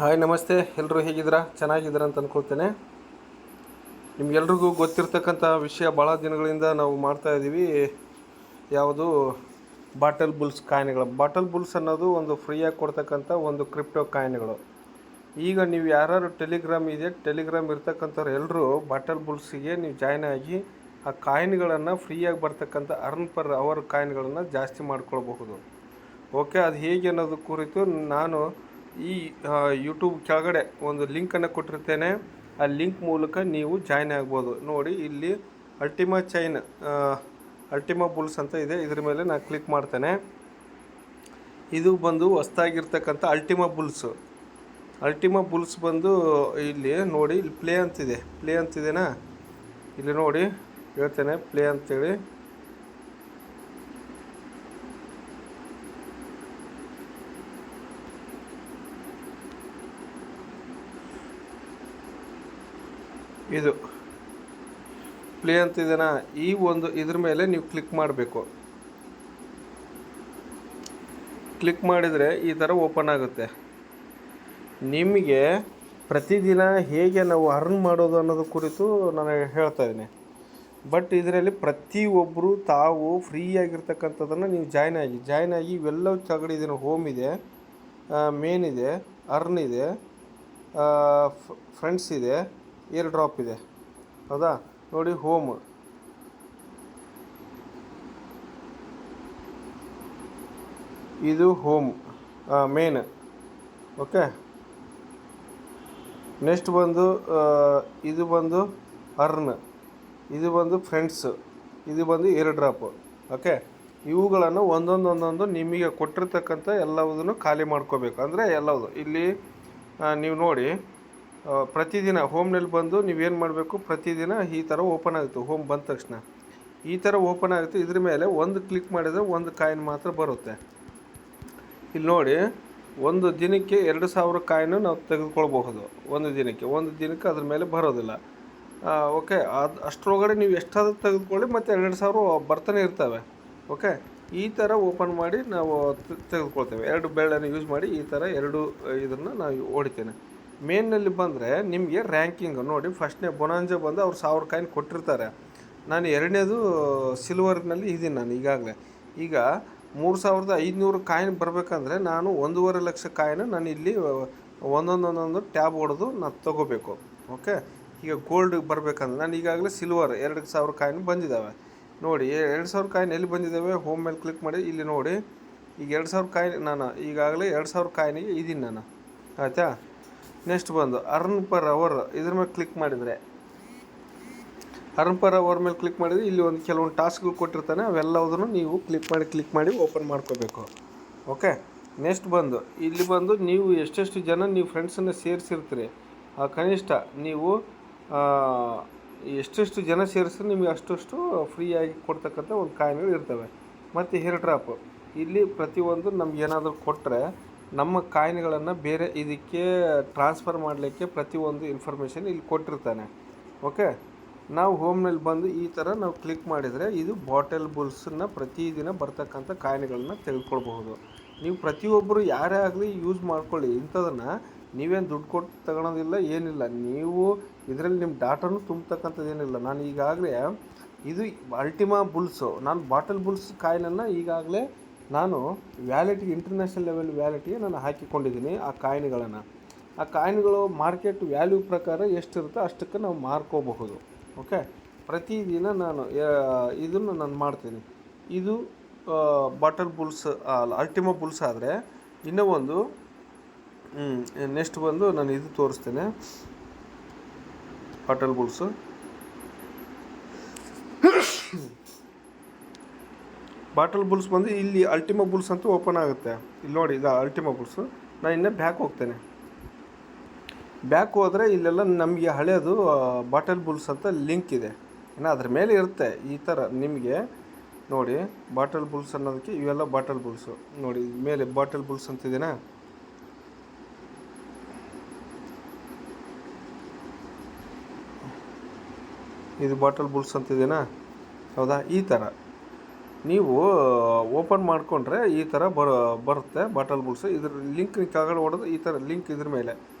Hi ನಮಸ್ತೆ, ಎಲ್ಲರೂ ಹೇಗಿದ್ದೀರಾ? ಚೆನ್ನಾಗಿದ್ದೀರಾ ಅಂತ ಅಂದ್ಕೊಳ್ತೇನೆ. ನಿಮ್ಗೆಲ್ರಿಗೂ ಗೊತ್ತಿರ್ತಕ್ಕಂಥ ವಿಷಯ, ಭಾಳ ದಿನಗಳಿಂದ ನಾವು ಮಾಡ್ತಾ ಇದ್ದೀವಿ. ಯಾವುದು? ಬಾಟಲ್ ಬುಲ್ಸ್ ಕಾಯಿನ್ಗಳು. ಬಾಟಲ್ ಬುಲ್ಸ್ ಅನ್ನೋದು ಒಂದು ಫ್ರೀಯಾಗಿ ಕೊಡ್ತಕ್ಕಂಥ ಒಂದು ಕ್ರಿಪ್ಟೋ ಕಾಯಿನ್ಗಳು. ಈಗ ನೀವು ಯಾರು ಟೆಲಿಗ್ರಾಮ್ ಇರ್ತಕ್ಕಂಥವ್ರು ಎಲ್ಲರೂ ಬಾಟಲ್ ಬುಲ್ಸಿಗೆ ನೀವು ಜಾಯ್ನ್ ಆಗಿ ಆ ಕಾಯಿನ್ಗಳನ್ನು ಫ್ರೀಯಾಗಿ ಬರ್ತಕ್ಕಂಥ ಅರ್ನ್ ಪರ್ ಅವರ್ ಕಾಯಿನ್ಗಳನ್ನು ಜಾಸ್ತಿ ಮಾಡ್ಕೊಳ್ಬಹುದು. ಓಕೆ, ಅದು ಹೇಗೆ ಅನ್ನೋದು ಕುರಿತು ನಾನು ಈ ಯೂಟ್ಯೂಬ್ ಕೆಳಗಡೆ ಒಂದು ಲಿಂಕನ್ನು ಕೊಟ್ಟಿರ್ತೇನೆ. ಆ ಲಿಂಕ್ ಮೂಲಕ ನೀವು ಜಾಯ್ನ್ ಆಗ್ಬೋದು. ನೋಡಿ, ಇಲ್ಲಿ ಅಲ್ಟಿಮಾ ಬುಲ್ಸ್ ಅಂತ ಇದೆ. ಇದ್ರ ಮೇಲೆ ನಾನು ಕ್ಲಿಕ್ ಮಾಡ್ತೇನೆ. ಇದು ಬಂದು ಹೊಸ್ದಾಗಿರ್ತಕ್ಕಂಥ ಅಲ್ಟಿಮಾ ಬುಲ್ಸ್ ಬಂದು ಇಲ್ಲಿ ನೋಡಿ, ಇಲ್ಲಿ ಪ್ಲೇ ಅಂತಿದೆನಾ? ಇಲ್ಲಿ ನೋಡಿ ಹೇಳ್ತೇನೆ, ಪ್ಲೇ ಅಂತೇಳಿ. ಇದು ಪ್ಲೇ ಅಂತಿದೆನಾ? ಈ ಒಂದು ಇದ್ರ ಮೇಲೆ ನೀವು ಕ್ಲಿಕ್ ಮಾಡಬೇಕು. ಕ್ಲಿಕ್ ಮಾಡಿದರೆ ಈ ಥರ ಓಪನ್ ಆಗುತ್ತೆ. ನಿಮಗೆ ಪ್ರತಿದಿನ ಹೇಗೆ ನಾವು ಅರ್ನ್ ಮಾಡೋದು ಅನ್ನೋದು ಕುರಿತು ನಾನು ಹೇಳ್ತಾ ಇದ್ದೀನಿ. ಬಟ್ ಇದರಲ್ಲಿ ಪ್ರತಿಯೊಬ್ಬರು ತಾವು ಫ್ರೀಯಾಗಿರ್ತಕ್ಕಂಥದ್ದನ್ನು ನೀವು ಜಾಯ್ನ್ ಆಗಿ ಇವೆಲ್ಲವೂ ಕೆಳಗಡೆ ಇದನ್ನು ಹೋಮ್ ಇದೆ, ಮೇನ್ ಇದೆ, ಅರ್ನ್ ಇದೆ, ಫ್ರೆಂಡ್ಸ್ ಇದೆ, ಏರ್ ಡ್ರಾಪ್ ಇದೆ. ಹೌದಾ? ನೋಡಿ, ಹೋಮ್, ಇದು ಹೋಮ್ ಮೇನ್. ಓಕೆ, ನೆಕ್ಸ್ಟ್ ಬಂದು ಇದು ಬಂದು ಅರ್ನ್, ಇದು ಬಂದು ಫ್ರೆಂಡ್ಸ್, ಇದು ಬಂದು ಏರ್ ಡ್ರಾಪ್. ಓಕೆ, ಇವುಗಳನ್ನು ಒಂದೊಂದು ನಿಮಗೆ ಕೊಟ್ಟಿರ್ತಕ್ಕಂಥ ಎಲ್ಲವುದನ್ನು ಖಾಲಿ ಮಾಡ್ಕೋಬೇಕು. ಅಂದರೆ ಎಲ್ಲವುದು ಇಲ್ಲಿ ನೀವು ನೋಡಿ, ಪ್ರತಿದಿನ ಹೋಮ್ನಲ್ಲಿ ಬಂದು ನೀವೇನು ಮಾಡಬೇಕು, ಪ್ರತಿದಿನ ಈ ಥರ ಓಪನ್ ಆಗುತ್ತೆ. ಹೋಮ್ ಬಂದ ತಕ್ಷಣ ಈ ಥರ ಓಪನ್ ಆಗುತ್ತೆ. ಇದ್ರ ಮೇಲೆ ಒಂದು ಕ್ಲಿಕ್ ಮಾಡಿದರೆ ಒಂದು ಕಾಯಿನ್ ಮಾತ್ರ ಬರುತ್ತೆ. ಇಲ್ಲಿ ನೋಡಿ, ಒಂದು ದಿನಕ್ಕೆ 2000 ಕಾಯಿನು ನಾವು ತೆಗೆದುಕೊಳ್ಬಹುದು. ಒಂದು ದಿನಕ್ಕೆ ಅದ್ರ ಮೇಲೆ ಬರೋದಿಲ್ಲ. ಓಕೆ, ಅಷ್ಟರೊಳಗಡೆ ನೀವು ಎಷ್ಟಾದರೂ ತೆಗೆದುಕೊಳ್ಳಿ, ಮತ್ತು 2000 ಬರ್ತಾನೆ ಇರ್ತವೆ. ಓಕೆ, ಈ ಥರ ಓಪನ್ ಮಾಡಿ ನಾವು ತೆಗೆದುಕೊಳ್ತೇವೆ. 2 ಬೆರಳನ್ನು ಯೂಸ್ ಮಾಡಿ ಈ ಥರ ಇದನ್ನು ನಾವು ಹೊಡಿತೇನೆ. ಮೇನ್ನಲ್ಲಿ ಬಂದರೆ ನಿಮಗೆ ರ್ಯಾಂಕಿಂಗ್ ನೋಡಿ, ಫಸ್ಟ್ನೇ ಬೊನಾಂಜ ಬಂದು ಅವ್ರು 1000 ಕಾಯಿನ್ ಕೊಟ್ಟಿರ್ತಾರೆ. ನಾನು ಎರಡನೇದು ಸಿಲ್ವರ್ನಲ್ಲಿ ಇದ್ದೀನಿ. ನಾನು ಈಗಾಗಲೇ ಈಗ 3500 ಕಾಯಿನ್ ಬರಬೇಕಂದ್ರೆ ನಾನು 1.5 ಲಕ್ಷ ಕಾಯಿನ್ ನಾನು ಇಲ್ಲಿ ಒಂದೊಂದು ಟ್ಯಾಬ್ ಹೊಡೆದು ನಾನು ತೊಗೋಬೇಕು. ಓಕೆ, ಈಗ ಗೋಲ್ಡ್ ಬರಬೇಕಂದ್ರೆ ನಾನು ಈಗಾಗಲೇ ಸಿಲ್ವರ್ 2000 ಕಾಯಿನ್ ಬಂದಿದ್ದಾವೆ. ನೋಡಿ, 2000 ಕಾಯಿನ್ ಎಲ್ಲಿ ಬಂದಿದ್ದಾವೆ? ಹೋಮ್ ಮೇಲೆ ಕ್ಲಿಕ್ ಮಾಡಿ ಇಲ್ಲಿ ನೋಡಿ. ಈಗ 2000 ಕಾಯಿನ್ ನಾನು ಈಗಾಗಲೇ 2000 ಕಾಯಿನಿಗೆ ಇದ್ದೀನಿ ನಾನು. ಆಯಿತಾ? ನೆಕ್ಸ್ಟ್ ಬಂದು ಅರ್ನ್ ಪರ್ ಅವರ್, ಇದ್ರ ಮೇಲೆ ಕ್ಲಿಕ್ ಮಾಡಿದರೆ ಅರ್ನ್ ಪರ್ ಅವರ್ ಮೇಲೆ ಕ್ಲಿಕ್ ಮಾಡಿದರೆ ಇಲ್ಲಿ ಒಂದು ಕೆಲವೊಂದು ಟಾಸ್ಕ್ಗಳು ಕೊಟ್ಟಿರ್ತಾನೆ. ಅವೆಲ್ಲವುದನ್ನು ನೀವು ಕ್ಲಿಕ್ ಮಾಡಿ ಓಪನ್ ಮಾಡ್ಕೋಬೇಕು. ಓಕೆ, ನೆಕ್ಸ್ಟ್ ಬಂದು ಇಲ್ಲಿ ಬಂದು ನೀವು ಎಷ್ಟೆಷ್ಟು ಜನ ನೀವು ಫ್ರೆಂಡ್ಸನ್ನು ಸೇರಿಸಿರ್ತೀರಿ, ಕನಿಷ್ಠ ನೀವು ಎಷ್ಟೆಷ್ಟು ಜನ ಸೇರಿಸಿದ್ರೆ ನಿಮಗೆ ಅಷ್ಟು ಫ್ರೀಯಾಗಿ ಕೊಡ್ತಕ್ಕಂಥ ಒಂದು ಕಾಯಿನ್ಗಳು ಇರ್ತವೆ. ಮತ್ತು ಹೇರ್ ಡ್ರಾಪ್, ಇಲ್ಲಿ ಪ್ರತಿಯೊಂದು ನಮ್ಗೆ ಏನಾದರೂ ಕೊಟ್ಟರೆ ನಮ್ಮ ಕಾಯಿನ್ಗಳನ್ನು ಬೇರೆ ಇದಕ್ಕೆ ಟ್ರಾನ್ಸ್ಫರ್ ಮಾಡಲಿಕ್ಕೆ ಪ್ರತಿಯೊಂದು ಇನ್ಫಾರ್ಮೇಷನ್ ಇಲ್ಲಿ ಕೊಟ್ಟಿರ್ತಾನೆ. ಓಕೆ, ನಾವು ಹೋಮ್ನಲ್ಲಿ ಬಂದು ಈ ಥರ ನಾವು ಕ್ಲಿಕ್ ಮಾಡಿದರೆ ಇದು ಬಾಟಲ್ ಬುಲ್ಸನ್ನು ಪ್ರತಿದಿನ ಬರ್ತಕ್ಕಂಥ ಕಾಯಿನ್ಗಳನ್ನು ತೆಗೆದುಕೊಳ್ಬಹುದು. ನೀವು ಪ್ರತಿಯೊಬ್ಬರು ಯಾರೇ ಆಗಲಿ ಯೂಸ್ ಮಾಡ್ಕೊಳ್ಳಿ. ಇಂಥದನ್ನು ನೀವೇನು ದುಡ್ಡು ಕೊಟ್ಟು ತಗೊಳೋದಿಲ್ಲ, ಏನಿಲ್ಲ. ನೀವು ಇದರಲ್ಲಿ ನಿಮ್ಮ ಡಾಟಾನು ತುಂಬತಕ್ಕಂಥದ್ದೇನಿಲ್ಲ. ನಾನು ಈಗಾಗಲೇ ಇದು ಅಲ್ಟಿಮಾ ಬುಲ್ಸು, ನಾನು ಬಾಟಲ್ ಬುಲ್ಸ್ ಕಾಯಿನನ್ನು ಈಗಾಗಲೇ ನಾನು ವ್ಯಾಲೆಟ್ಗೆ, ಇಂಟರ್ನ್ಯಾಷನಲ್ ಲೆವೆಲ್ ವ್ಯಾಲೆಟ್ಗೆ ನಾನು ಹಾಕಿಕೊಂಡಿದ್ದೀನಿ. ಆ ಕಾಯಿನ್ಗಳು ಮಾರ್ಕೆಟ್ ವ್ಯಾಲ್ಯೂ ಪ್ರಕಾರ ಎಷ್ಟಿರುತ್ತೋ ಅಷ್ಟಕ್ಕೆ ನಾವು ಮಾರ್ಕೋಬಹುದು. ಓಕೆ, ಪ್ರತಿದಿನ ನಾನು ಇದನ್ನು ನಾನು ಮಾಡ್ತೀನಿ. ಇದು ಬಾಟಲ್ ಬುಲ್ಸ್ ಅಲ್ಟಿಮಾ ಬುಲ್ಸ್ ಆದರೆ ಇನ್ನೂ ಒಂದು ನೆಕ್ಸ್ಟ್ ಬಂದು ನಾನು ಇದು ತೋರಿಸ್ತೇನೆ. ಬಾಟಲ್ ಬುಲ್ಸು ಬಂದು ಇಲ್ಲಿ ಅಲ್ಟಿಮಾ ಬುಲ್ಸ್ ಅಂತ ಓಪನ್ ಆಗುತ್ತೆ. ಇಲ್ಲಿ ನೋಡಿ, ಇದು ಅಲ್ಟಿಮಾ ಬುಲ್ಸು. ನಾನು ಇನ್ನೂ ಬ್ಯಾಕ್ ಹೋಗ್ತೇನೆ. ಬ್ಯಾಕ್ ಹೋದರೆ ಇಲ್ಲೆಲ್ಲ ನಮಗೆ ಹಳೆಯದು ಬಾಟಲ್ ಬುಲ್ಸ್ ಅಂತ ಲಿಂಕ್ ಇದೆ. ಇನ್ನು ಅದ್ರ ಮೇಲೆ ಇರುತ್ತೆ ಈ ಥರ ನಿಮಗೆ ನೋಡಿ. ಬಾಟಲ್ ಬುಲ್ಸ್ ಅನ್ನೋದಕ್ಕೆ ಇವೆಲ್ಲ ಬಾಟಲ್ ಬುಲ್ಸು ನೋಡಿ. ಮೇಲೆ ಬಾಟಲ್ ಬುಲ್ಸ್ ಅಂತಿದೆನಾ? ಇದು ಬಾಟಲ್ ಬುಲ್ಸ್ ಅಂತಿದೆನಾ? ಹೌದಾ? ಈ ಥರ ನೀವು ಓಪನ್ ಮಾಡಿಕೊಂಡ್ರೆ ಈ ಥರ ಬರುತ್ತೆ ಬಾಟಲ್ ಬುಲ್ಸ್. ಇದ್ರ ಲಿಂಕ್ ಕೆಳಗಡೆ ಹೊಡೆದು ಈ ಥರ ಲಿಂಕ್ ಇದ್ರ ಮೇಲೆ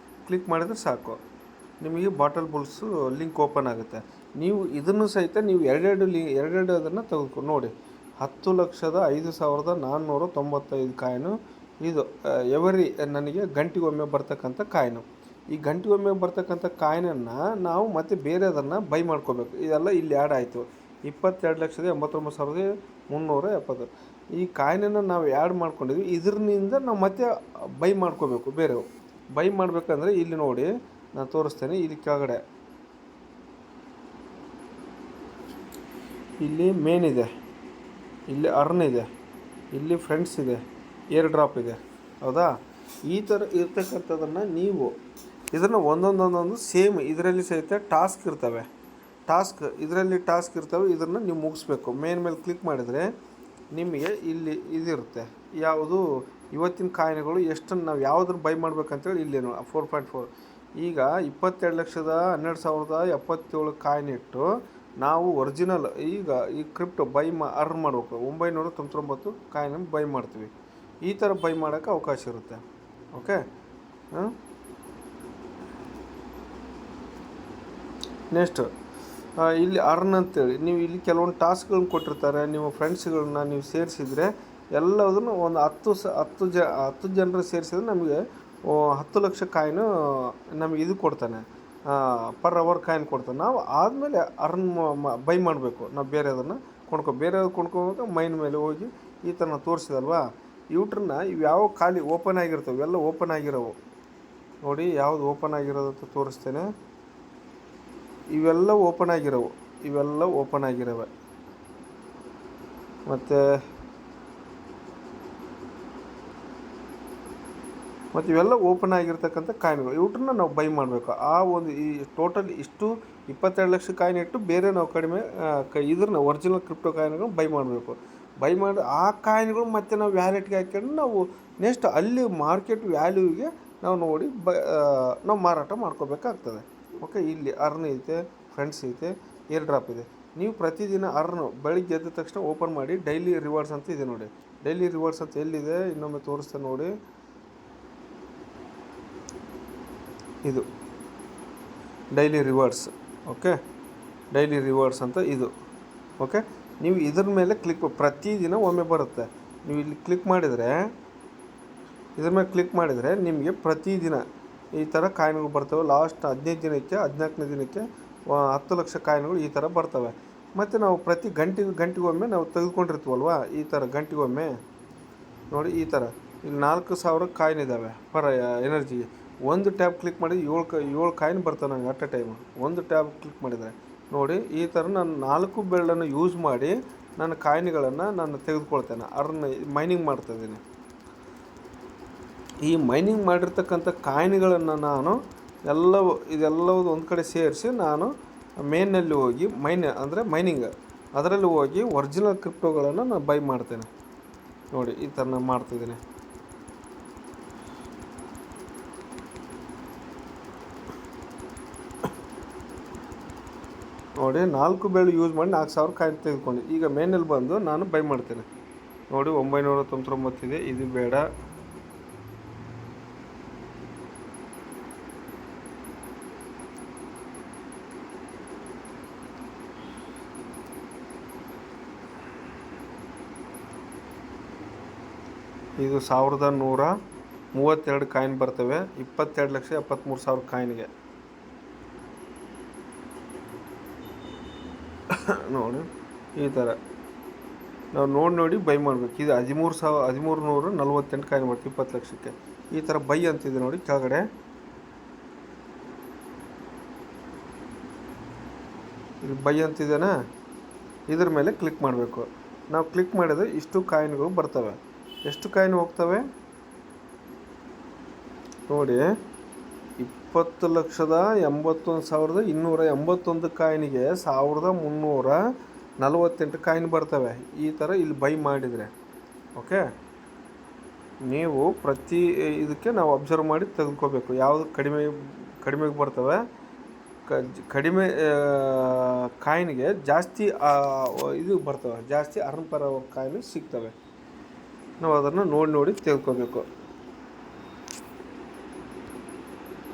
ಕ್ಲಿಕ್ ಮಾಡಿದರೆ ಸಾಕು, ನಿಮಗೆ ಬಾಟಲ್ ಬುಲ್ಸು ಲಿಂಕ್ ಓಪನ್ ಆಗುತ್ತೆ. ನೀವು ಇದನ್ನು ಸಹಿತ ನೀವು ಎರಡೆರಡು ಅದನ್ನು ತೆಗೆದುಕೊಂಡು ನೋಡಿ. 10,05,495 ಕಾಯಿನು ಇದು ಎವರಿ ನನಗೆ ಗಂಟೆಗೊಮ್ಮೆ ಬರ್ತಕ್ಕಂಥ ಕಾಯಿನು. ಈ ಗಂಟೆಗೊಮ್ಮೆ ಬರ್ತಕ್ಕಂಥ ಕಾಯಿನನ್ನು ನಾವು ಮತ್ತೆ ಬೇರೆ ಅದನ್ನು ಬೈ ಮಾಡ್ಕೋಬೇಕು. ಇದೆಲ್ಲ ಇಲ್ಲಿ ಆ್ಯಡ್ ಆಯಿತು. 22,89,370 ಈ ಕಾಯಿನನ್ನು ನಾವು ಆ್ಯಡ್ ಮಾಡ್ಕೊಂಡಿದ್ವಿ. ಇದರಿಂದ ನಾವು ಮತ್ತೆ ಬೈ ಮಾಡ್ಕೋಬೇಕು. ಬೇರೆ ಬೈ ಮಾಡಬೇಕಂದ್ರೆ ಇಲ್ಲಿ ನೋಡಿ, ನಾನು ತೋರಿಸ್ತೇನೆ. ಇಲ್ಲಿ ಕೆಳಗಡೆ ಇಲ್ಲಿ ಮೇನ್ ಇದೆ, ಇಲ್ಲಿ ಅರ್ನ್ ಇದೆ, ಇಲ್ಲಿ ಫ್ರೆಂಡ್ಸ್ ಇದೆ, ಏರ್ ಡ್ರಾಪ್ ಇದೆ, ಹೌದಾ? ಈ ಥರ ಇರ್ತಕ್ಕಂಥದ್ದನ್ನು ನೀವು ಇದನ್ನು ಒಂದೊಂದು ಸೇಮ್ ಇದರಲ್ಲಿ ಸಹಿತ ಟಾಸ್ಕ್ ಇರ್ತವೆ. ಇದರಲ್ಲಿ ಟಾಸ್ಕ್ ಇರ್ತವೆ. ಇದನ್ನು ನೀವು ಮುಗಿಸ್ಬೇಕು. ಮೇಲೆ ಕ್ಲಿಕ್ ಮಾಡಿದರೆ ನಿಮಗೆ ಇಲ್ಲಿ ಇದಿರುತ್ತೆ, ಯಾವುದು ಇವತ್ತಿನ ಕಾಯಿನ್ಗಳು ಎಷ್ಟನ್ನು ನಾವು ಯಾವುದ್ರ ಬೈ ಮಾಡ್ಬೇಕಂತೇಳಿ ಇಲ್ಲೇನು 4.4. ಈಗ 22,12,077 ಕಾಯಿನ್ ಇಟ್ಟು ನಾವು ಒರಿಜಿನಲ್ ಈಗ ಈ ಕ್ರಿಪ್ಟೋ ಅರ್ನ್ ಮಾಡಬೇಕು. 999 ಕಾಯಿನ್ ಬೈ ಮಾಡ್ತೀವಿ. ಈ ಥರ ಬೈ ಮಾಡೋಕ್ಕೆ ಅವಕಾಶ ಇರುತ್ತೆ. ಓಕೆ, ನೆಕ್ಸ್ಟ್ ಇಲ್ಲಿ ಅರ್ನ್ ಅಂತೇಳಿ ನೀವು ಇಲ್ಲಿ ಕೆಲವೊಂದು ಟಾಸ್ಕ್ಗಳನ್ನ ಕೊಟ್ಟಿರ್ತಾರೆ. ನಿಮ್ಮ ಫ್ರೆಂಡ್ಸ್ಗಳನ್ನ ನೀವು ಸೇರಿಸಿದರೆ ಎಲ್ಲದನ್ನು ಒಂದು 10 ಜನರು ಸೇರಿಸಿದ್ರೆ ನಮಗೆ 10 ಲಕ್ಷ ಕಾಯಿನು ನಮಗೆ ಇದು ಕೊಡ್ತಾನೆ, ಪರ್ ಅವರ್ ಕಾಯಿನ್ ಕೊಡ್ತಾನೆ. ನಾವು ಆದಮೇಲೆ ಬೈ ಮಾಡಬೇಕು. ನಾವು ಬೇರೆದನ್ನು ಕೊಂಡ್ಕೋಬೇಕು. ಮೈನ್ ಮೇಲೆ ಹೋಗಿ ಈ ಥರ ನಾವು ತೋರಿಸಿದಲ್ವಾ, ಇವುಟ್ರನ್ನ ಇವು ಯಾವ ಖಾಲಿ ಓಪನ್ ಆಗಿರ್ತವೆ, ಇವೆಲ್ಲ ಓಪನ್ ಆಗಿರೋವು ನೋಡಿ. ಯಾವುದು ಓಪನ್ ಆಗಿರೋದು ಅಂತ ತೋರಿಸ್ತೇನೆ. ಇವೆಲ್ಲ ಓಪನ್ ಆಗಿರೋವೆ. ಮತ್ತು ಇವೆಲ್ಲ ಓಪನ್ ಆಗಿರ್ತಕ್ಕಂಥ ಕಾಯಿನ್ಗಳು. ಇವುಟ್ರನ್ನ ನಾವು ಬೈ ಮಾಡಬೇಕು. ಆ ಒಂದು ಈ ಟೋಟಲ್ ಇಷ್ಟು 22 ಲಕ್ಷ ಕಾಯಿನ್ ಇಟ್ಟು ಬೇರೆ ನಾವು ಕಡಿಮೆ ಇದ್ರನ್ನ ಒರಿಜಿನಲ್ ಕ್ರಿಪ್ಟೋ ಕಾಯಿನ್ಗಳು ಬೈ ಮಾಡಬೇಕು. ಬೈ ಮಾಡಿ ಆ ಕಾಯಿನ್ಗಳು ಮತ್ತೆ ನಾವು ವ್ಯಾಲೆಟ್ಗೆ ಹಾಕ್ಕೊಂಡು ನಾವು ನೆಕ್ಸ್ಟ್ ಅಲ್ಲಿ ಮಾರ್ಕೆಟ್ ವ್ಯಾಲ್ಯೂಗೆ ನಾವು ನೋಡಿ ನಾವು ಮಾರಾಟ ಮಾಡ್ಕೋಬೇಕಾಗ್ತದೆ. ಓಕೆ, ಇಲ್ಲಿ ಅರ್ನ್ ಐತೆ, ಫ್ರೆಂಡ್ಸ್ ಐತೆ, ಏರ್ ಡ್ರಾಪ್ ಇದೆ. ನೀವು ಪ್ರತಿದಿನ ಬೆಳಿಗ್ಗೆ ಎದ್ದ ತಕ್ಷಣ ಓಪನ್ ಮಾಡಿ ಡೈಲಿ ರಿವಾರ್ಡ್ಸ್ ಅಂತ ಇದೆ ನೋಡಿ. ಡೈಲಿ ರಿವಾರ್ಡ್ಸ್ ಅಂತ ಎಲ್ಲಿದೆ ಇನ್ನೊಮ್ಮೆ ತೋರಿಸ್ತೇನೆ ನೋಡಿ. ಇದು daily rewards. Okay, daily rewards ಅಂತ ಇದು. ಓಕೆ, ನೀವು ಇದ್ರ ಮೇಲೆ ಪ್ರತಿದಿನ ಒಮ್ಮೆ ಬರುತ್ತೆ. ನೀವು ಇಲ್ಲಿ ಇದ್ರ ಮೇಲೆ ಕ್ಲಿಕ್ ಮಾಡಿದರೆ ನಿಮಗೆ ಪ್ರತಿದಿನ ಈ ಥರ ಕಾಯಿನ್ಗಳು ಬರ್ತವೆ. ಲಾಸ್ಟ್ 15 ದಿನಕ್ಕೆ 14ನೇ ದಿನಕ್ಕೆ 10 ಲಕ್ಷ ಕಾಯಿನ್ಗಳು ಈ ಥರ ಬರ್ತವೆ. ಮತ್ತು ನಾವು ಪ್ರತಿ ಗಂಟೆಗೊಮ್ಮೆ ನಾವು ತೆಗೆದುಕೊಂಡಿರ್ತೀವಲ್ವ, ಈ ಥರ ಗಂಟೆಗೊಮ್ಮೆ ನೋಡಿ. ಈ ಥರ ಇಲ್ಲಿ 4,000 ಕಾಯಿನ್ ಇದ್ದಾವೆ ಪರ್ ಎನರ್ಜಿಗೆ. ಒಂದು ಟ್ಯಾಬ್ ಕ್ಲಿಕ್ ಮಾಡಿ 7 ಕಾಯಿನ್ ಬರ್ತವೆ ನನಗೆ ಅಟ್ ಎ ಟೈಮ್. ಒಂದು ಟ್ಯಾಬ್ ಕ್ಲಿಕ್ ಮಾಡಿದರೆ ನೋಡಿ, ಈ ಥರ ನಾನು 4 ಬೆರಳನ್ನು ಯೂಸ್ ಮಾಡಿ ನನ್ನ ಕಾಯಿನ್ಗಳನ್ನು ನಾನು ತೆಗೆದುಕೊಳ್ತೇನೆ. ಮೈನಿಂಗ್ ಮಾಡ್ತಾಯಿದ್ದೀನಿ. ಈ ಮೈನಿಂಗ್ ಮಾಡಿರ್ತಕ್ಕಂಥ ಕಾಯಿನ್ಗಳನ್ನು ನಾನು ಇದೆಲ್ಲವೂ ಒಂದು ಕಡೆ ಸೇರಿಸಿ ನಾನು ಮೇನ್ನಲ್ಲಿ ಹೋಗಿ ಮೈನಿಂಗ್ ಅದರಲ್ಲಿ ಹೋಗಿ ಒರಿಜಿನಲ್ ಕ್ರಿಪ್ಟೋಗಳನ್ನು ನಾನು ಬೈ ಮಾಡ್ತೇನೆ ನೋಡಿ. ಈ ಥರ ನಾನು ಮಾಡ್ತಿದ್ದೀನಿ. ನೋಡಿ, 4 ಬೆರಳು ಯೂಸ್ ಮಾಡಿ 4,000 ಕಾಯಿನ್ ತೆಗೆದುಕೊಂಡು ಈಗ ಮೇನಲ್ಲಿ ಬಂದು ನಾನು ಬೈ ಮಾಡ್ತೇನೆ ನೋಡಿ. 999 ಇದೆ, ಇದು ಬೇಡ. ಇದು 1,132 ಕಾಯಿನ್ ಬರ್ತವೆ. 22,73,000 ಕಾಯಿನ್ಗೆ ನೋಡಿ. ಈ ಥರ ನಾವು ನೋಡಿ ಬೈ ಮಾಡಬೇಕು. ಇದು 13,148 ಕಾಯಿನ್ ಬರ್ತವೆ 20 ಲಕ್ಷಕ್ಕೆ. ಈ ಥರ ಬೈ ಅಂತಿದೆ ನೋಡಿ ಕೆಳಗಡೆ. ಇದು ಬೈ ಅಂತಿದೆನಾ, ಇದ್ರ ಮೇಲೆ ಕ್ಲಿಕ್ ಮಾಡಬೇಕು. ನಾವು ಕ್ಲಿಕ್ ಮಾಡಿದರೆ ಇಷ್ಟು ಕಾಯಿನ್ಗಳು ಬರ್ತವೆ. ಎಷ್ಟು ಕಾಯಿನ್ ಹೋಗ್ತವೆ ನೋಡಿ. 20,81,281 ಕಾಯಿನಿಗೆ 1,348 ಕಾಯಿನ್ ಬರ್ತವೆ. ಈ ಥರ ಇಲ್ಲಿ ಬೈ ಮಾಡಿದರೆ ಓಕೆ. ನೀವು ಪ್ರತಿ ಇದಕ್ಕೆ ನಾವು ಅಬ್ಸರ್ವ್ ಮಾಡಿ ತೆಗೆದುಕೋಬೇಕು. ಯಾವುದು ಕಡಿಮೆಗೆ ಬರ್ತವೆ ಕಡಿಮೆ ಕಾಯಿನ್ಗೆ ಜಾಸ್ತಿ ಇದು ಬರ್ತವೆ, ಜಾಸ್ತಿ ಅರ್ನ್ ಪರ್ ಕಾಯಿನ್ ಸಿಗ್ತವೆ. ನಾವು ಅದನ್ನು ನೋಡಿ ತಿಳ್ಕೊಬೇಕು.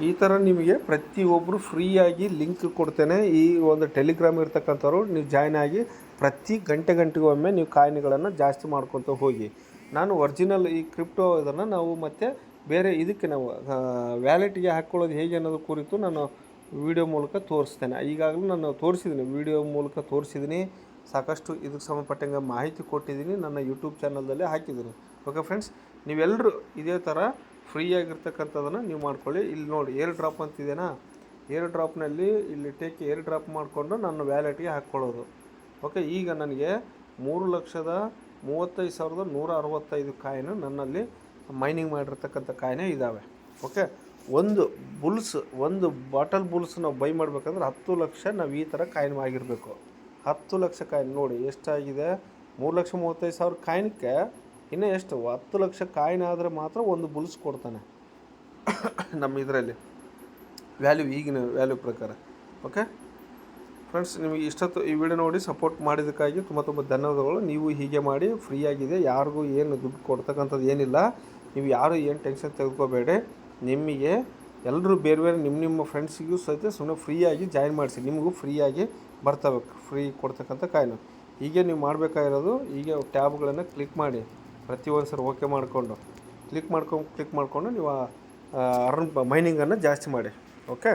ಈ ಥರ ನಿಮಗೆ ಪ್ರತಿಯೊಬ್ಬರು ಫ್ರೀಯಾಗಿ ಲಿಂಕ್ ಕೊಡ್ತೇನೆ. ಈ ಒಂದು ಟೆಲಿಗ್ರಾಮ್ ಇರ್ತಕ್ಕಂಥವ್ರು ನೀವು ಜಾಯ್ನ್ ಆಗಿ ಪ್ರತಿ ಗಂಟೆಗೊಮ್ಮೆ ನೀವು ಕಾಯಿನ್ಗಳನ್ನು ಜಾಸ್ತಿ ಮಾಡ್ಕೊತ ಹೋಗಿ. ನಾನು ಒರಿಜಿನಲ್ ಈ ಕ್ರಿಪ್ಟೋ ಇದನ್ನು ನಾವು ಮತ್ತು ಬೇರೆ ಇದಕ್ಕೆ ನಾವು ವ್ಯಾಲೆಟ್ಗೆ ಹಾಕ್ಕೊಳ್ಳೋದು ಹೇಗೆ ಅನ್ನೋದು ಕುರಿತು ನಾನು ವಿಡಿಯೋ ಮೂಲಕ ತೋರಿಸ್ತೇನೆ. ಈಗಾಗಲೂ ನಾನು ತೋರಿಸಿದ್ದೀನಿ, ವಿಡಿಯೋ ಮೂಲಕ ತೋರಿಸಿದ್ದೀನಿ, ಸಾಕಷ್ಟು ಇದಕ್ಕೆ ಸಂಬಂಧಪಟ್ಟಂಗೆ ಮಾಹಿತಿ ಕೊಟ್ಟಿದ್ದೀನಿ, ನನ್ನ ಯೂಟ್ಯೂಬ್ ಚಾನಲ್ದಲ್ಲೇ ಹಾಕಿದ್ದೀನಿ. ಓಕೆ ಫ್ರೆಂಡ್ಸ್, ನೀವೆಲ್ಲರೂ ಇದೇ ಥರ ಫ್ರೀಯಾಗಿರ್ತಕ್ಕಂಥದ್ದನ್ನು ನೀವು ಮಾಡ್ಕೊಳ್ಳಿ. ಇಲ್ಲಿ ನೋಡಿ ಏರ್ ಡ್ರಾಪ್ ಅಂತಿದೆಯಾ, ಏರ್ ಡ್ರಾಪ್ನಲ್ಲಿ ಇಲ್ಲಿ ಏರ್ ಡ್ರಾಪ್ ಮಾಡಿಕೊಂಡು ನನ್ನ ವ್ಯಾಲೆಟ್ಗೆ ಹಾಕ್ಕೊಳ್ಳೋದು. ಓಕೆ, ಈಗ ನನಗೆ 3,35,165 ಕಾಯಿನು ನನ್ನಲ್ಲಿ ಮೈನಿಂಗ್ ಮಾಡಿರ್ತಕ್ಕಂಥ ಕಾಯಿನೇ ಇದ್ದಾವೆ. ಓಕೆ, ಒಂದು ಬಾಟಲ್ ಬುಲ್ಸ್ ನಾವು ಬೈ ಮಾಡಬೇಕಂದ್ರೆ 10 ಲಕ್ಷ ನಾವು ಈ ಥರ ಕಾಯಿನ್ ಆಗಿರಬೇಕು. 10 ಲಕ್ಷ ಕಾಯಿನ್ ನೋಡಿ ಎಷ್ಟಾಗಿದೆ, 3,35,000 ಕಾಯಿನ್ಗೆ ಇನ್ನೂ ಎಷ್ಟು 10 ಲಕ್ಷ ಕಾಯಿನ್ ಆದರೆ ಮಾತ್ರ ಒಂದು ಬುಲ್ಸ್ ಕೊಡ್ತಾನೆ ನಮ್ಮ ಇದರಲ್ಲಿ ಈಗಿನ ವ್ಯಾಲ್ಯೂ ಪ್ರಕಾರ. ಓಕೆ ಫ್ರೆಂಡ್ಸ್, ನಿಮಗೆ ಇಷ್ಟೊತ್ತು ಈ ವಿಡಿಯೋ ನೋಡಿ ಸಪೋರ್ಟ್ ಮಾಡಿದ್ದಕ್ಕಾಗಿ ತುಂಬ ಧನ್ಯವಾದಗಳು. ನೀವು ಹೀಗೆ ಮಾಡಿ, ಫ್ರೀಯಾಗಿದೆ, ಯಾರಿಗೂ ಏನು ದುಡ್ಡು ಕೊಡ್ತಕ್ಕಂಥದ್ದು ಏನಿಲ್ಲ. ನೀವು ಯಾರು ಏನು ಟೆನ್ಷನ್ ತೆಗೆದುಕೋಬೇಡಿ. ನಿಮಗೆ ಎಲ್ಲರೂ ಬೇರೆ ನಿಮ್ಮ ಫ್ರೆಂಡ್ಸಿಗೂ ಸಹಿತ ಸುಮ್ಮನೆ ಫ್ರೀಯಾಗಿ ಜಾಯಿನ್ ಮಾಡಿಸಿ, ನಿಮಗೂ ಫ್ರೀಯಾಗಿ ಬರ್ತವೆ ಫ್ರೀ ಕೊಡ್ತಕ್ಕಂಥ ಕಾಯಿನು. ಹೀಗೆ ನೀವು ಮಾಡಬೇಕಾಗಿರೋದು, ಹೀಗೆ ಟ್ಯಾಬ್ಗಳನ್ನು ಕ್ಲಿಕ್ ಮಾಡಿ ಪ್ರತಿಯೊಂದು ಸರಿ ಓಕೆ ಮಾಡಿಕೊಂಡು ಕ್ಲಿಕ್ ಮಾಡಿಕೊಂಡು ನೀವು ಮೈನಿಂಗನ್ನು ಜಾಸ್ತಿ ಮಾಡಿ. Okay,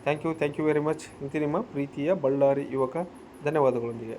thank you very much. ಇಂತಿ ನಿಮ್ಮ ಪ್ರೀತಿಯ ಬಳ್ಳಾರಿ ಯುವಕ. ಧನ್ಯವಾದಗಳೊಂದಿಗೆ.